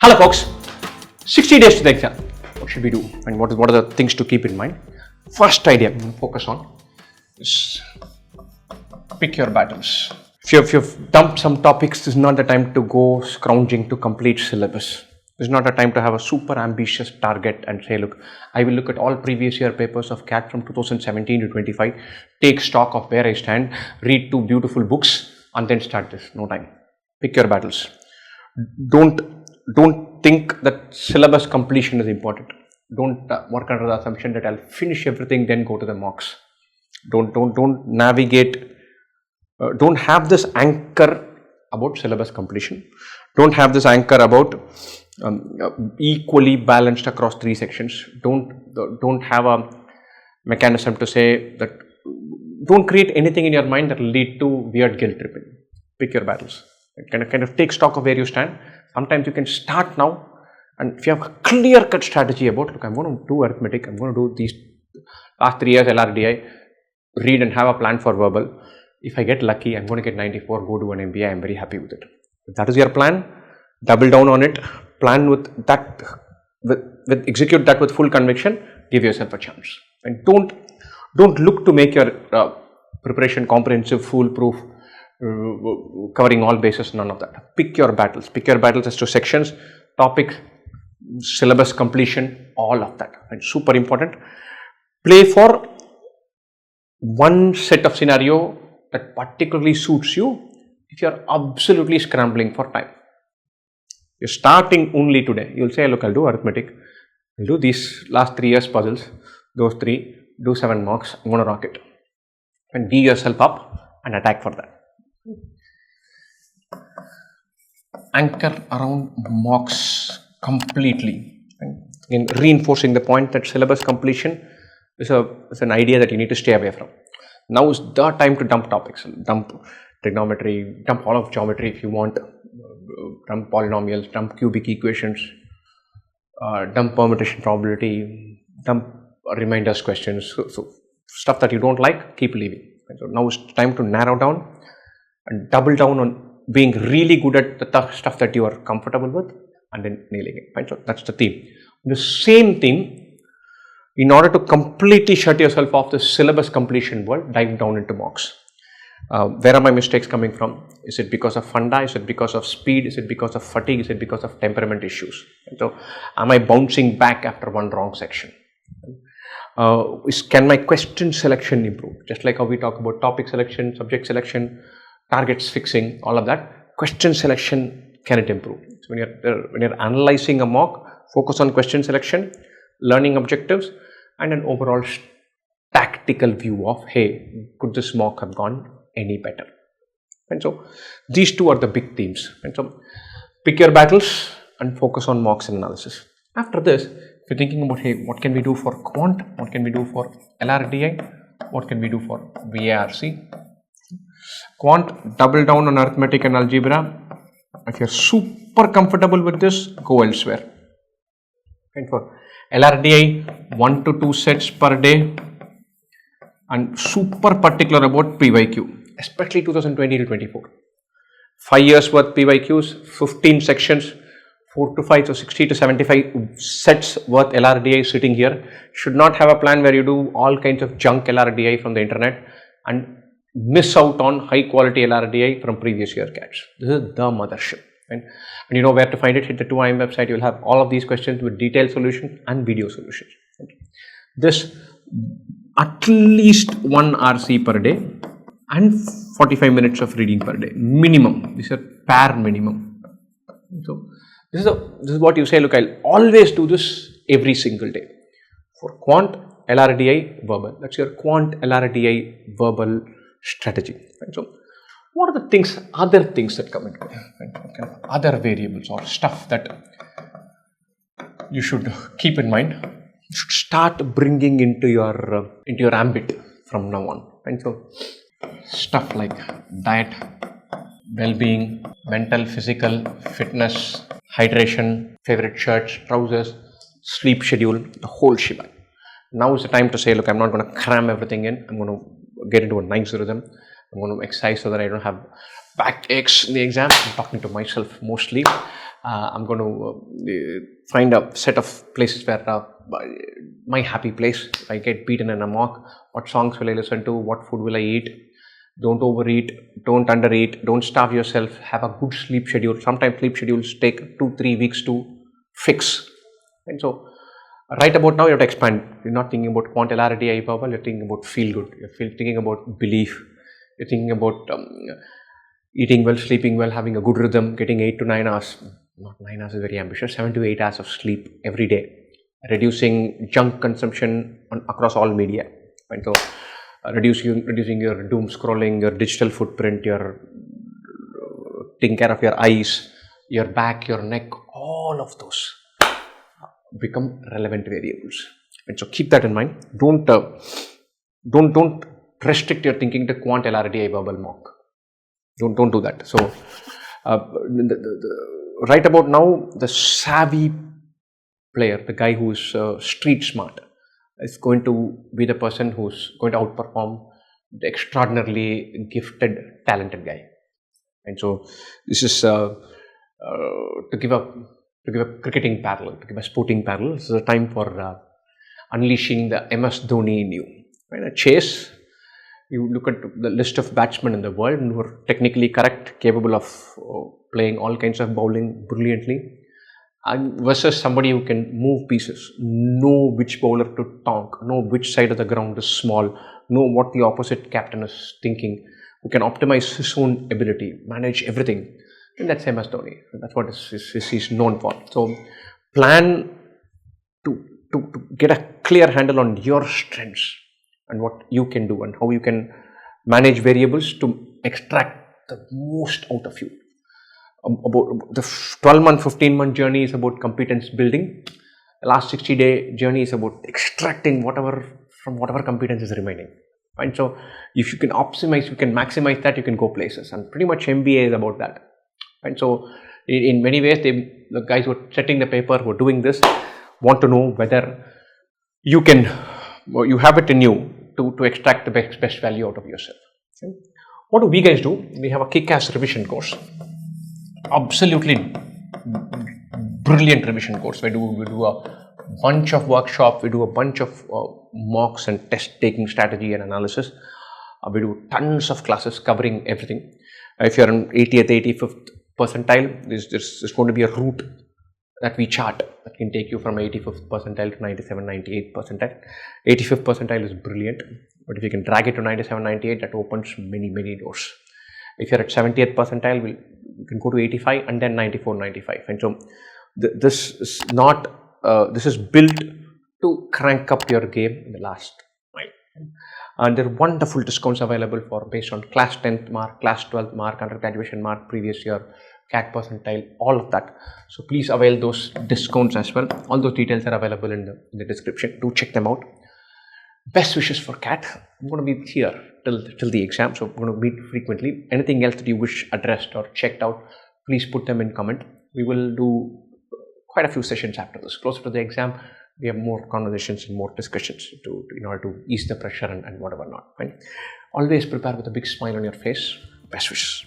Hello folks, 60 days to the exam. What should we do and what are the things to keep in mind? First idea I'm going to focus on is pick your battles. If you've dumped some topics, this is not the time to go scrounging to complete syllabus. This is not a time to have a super ambitious target and say, look, I will look at all previous year papers of CAT from 2017 to 25, take stock of where I stand, read 2 beautiful books and then start this. No time. Pick your battles. Don't think that syllabus completion is important. Don't work under the assumption that I'll finish everything then go to the mocks. Don't navigate. Don't have this anchor about syllabus completion. Don't have this anchor about equally balanced across 3 sections. Don't have a mechanism to say that. Don't create anything in your mind that will lead to weird guilt tripping. Pick your battles. Kind of take stock of where you stand. Sometimes you can start now, and if you have a clear-cut strategy about, look, I'm going to do arithmetic, I'm going to do these last 3 years LRDI, read and have a plan for verbal. If I get lucky, I'm going to get 94, go do an MBA, I'm very happy with it. If that is your plan, double down on it, plan with that, execute that with full conviction, give yourself a chance. And don't look to make your preparation comprehensive, foolproof, covering all bases, none of that. Pick your battles. Pick your battles as to sections, topic, syllabus completion, all of that. And super important. Play for one set of scenario that particularly suits you if you are absolutely scrambling for time. You're starting only today. You'll say, look, I'll do arithmetic. I'll do these last 3 years puzzles, those 3, do 7 marks, I'm going to rock it. And give yourself up and attack for that. Anchor around mocks completely. In reinforcing the point that syllabus completion is an idea that you need to stay away from. Now is the time to dump topics. Dump trigonometry, dump all of geometry if you want, dump polynomials, dump cubic equations, dump permutation probability, dump reminders questions. So stuff that you don't like, keep leaving. So now it's time to narrow down and double down on being really good at the tough stuff that you are comfortable with and then nailing it. Right? So that's the theme. The same theme, in order to completely shut yourself off the syllabus completion world, dive down into mocks. Where are my mistakes coming from? Is it because of funda? Is it because of speed? Is it because of fatigue? Is it because of temperament issues? And so am I bouncing back after one wrong section? Can my question selection improve? Just like how we talk about topic selection, subject selection, targets fixing, all of that, question selection, can it improve? So when you're analyzing a mock, focus on question selection, learning objectives, and an overall tactical view of, hey, could this mock have gone any better? And so these 2 are the big themes. And so pick your battles and focus on mocks and analysis. After this, if you're thinking about, hey, what can we do for Quant? What can we do for LRDI? What can we do for VARC? Quant, double down on arithmetic and algebra. If you're super comfortable with this, go elsewhere. And for LRDI, 1 to 2 sets per day and super particular about PYQ, especially 2020 to 24. 5 years worth PYQs, 15 sections, 4 to 5, so 60 to 75 sets worth LRDI sitting here. Should not have a plan where you do all kinds of junk LRDI from the internet and miss out on high quality LRDI from previous year CATs. This is the mothership. And you know where to find it. Hit the 2IM website. You will have all of these questions with detailed solutions and video solutions. This at least 1 RC per day and 45 minutes of reading per day minimum. These are bare minimum. So this is what you say, look, I'll always do this every single day. For Quant, LRDI, verbal. That's your Quant, LRDI, verbal strategy. Right? So what are the other things that come into play? Right? Other variables or stuff that you should keep in mind. You should start bringing into your ambit from now on. Right? So stuff like diet, well-being, mental, physical, fitness, hydration, favorite shirts, trousers, sleep schedule, the whole shebang. Now is the time to say, look, I'm not going to cram everything in. I'm going to get into a nice rhythm. I'm going to exercise so that I don't have back aches in the exam. I'm talking to myself mostly. I'm going to find a set of places where my happy place. If I get beaten in a mock, what songs will I listen to? What food will I eat? Don't overeat, don't undereat, don't starve yourself, have a good sleep schedule. Sometimes sleep schedules take 2-3 weeks to fix. And so, right about now, you have to expand. You're not thinking about Quant, LRDI, you're thinking about feel good, you're thinking about belief, you're thinking about eating well, sleeping well, having a good rhythm, getting 8 to 9 hours. Not 9 hours is very ambitious, 7 to 8 hours of sleep every day, reducing junk consumption across all media. And so, reducing your doom scrolling, your digital footprint, your taking care of your eyes, your back, your neck, all of those become relevant variables. And so keep that in mind. Don't restrict your thinking to Quant, LRDI, bubble mock. Don't do that. So right about now, the savvy player, the guy who is street smart, is going to be the person who's going to outperform the extraordinarily gifted, talented guy. And so this is to give a cricketing parallel, to give a sporting parallel. This is a time for unleashing the MS Dhoni in you. When a chase, you look at the list of batsmen in the world who are technically correct, capable of playing all kinds of bowling brilliantly, and versus somebody who can move pieces, know which bowler to tonk, know which side of the ground is small, know what the opposite captain is thinking, who can optimize his own ability, manage everything. And that's MS Dhoni. That's what he's known for. So plan to get a clear handle on your strengths and what you can do and how you can manage variables to extract the most out of you. About the 12-month, 15-month journey is about competence building. The last 60-day journey is about extracting whatever competence is remaining. Right? So if you can optimize, you can maximize that, you can go places. And pretty much MBA is about that. And so in many ways, the guys who are setting the paper, who are doing this, want to know whether you have it in you to extract the best value out of yourself. Okay? What do we guys do? We have a kick-ass revision course. Absolutely brilliant revision course. We do a bunch of workshops, we do a bunch of mocks and test taking strategy and analysis. We do tons of classes covering everything. If you're in 80th, 85th percentile, there's going to be a route that we chart that can take you from 85th percentile to 97, 98th percentile. 85th percentile is brilliant, but if you can drag it to 97, 98, that opens many doors. If you're at 70th percentile, you can go to 85 and then 94, 95. And so this is built to crank up your game in the last mile. And there are wonderful discounts available based on class 10th mark, class 12th mark, undergraduation mark, previous year, CAT percentile, all of that. So please avail those discounts as well. All those details are available in the description. Do check them out. Best wishes for CAT. I'm going to be here till the exam, so I'm going to meet frequently. Anything else that you wish addressed or checked out, please put them in comment. We will do quite a few sessions after this. Closer to the exam, we have more conversations and more discussions in order to ease the pressure and whatever not. Right? Always prepare with a big smile on your face. Best wishes.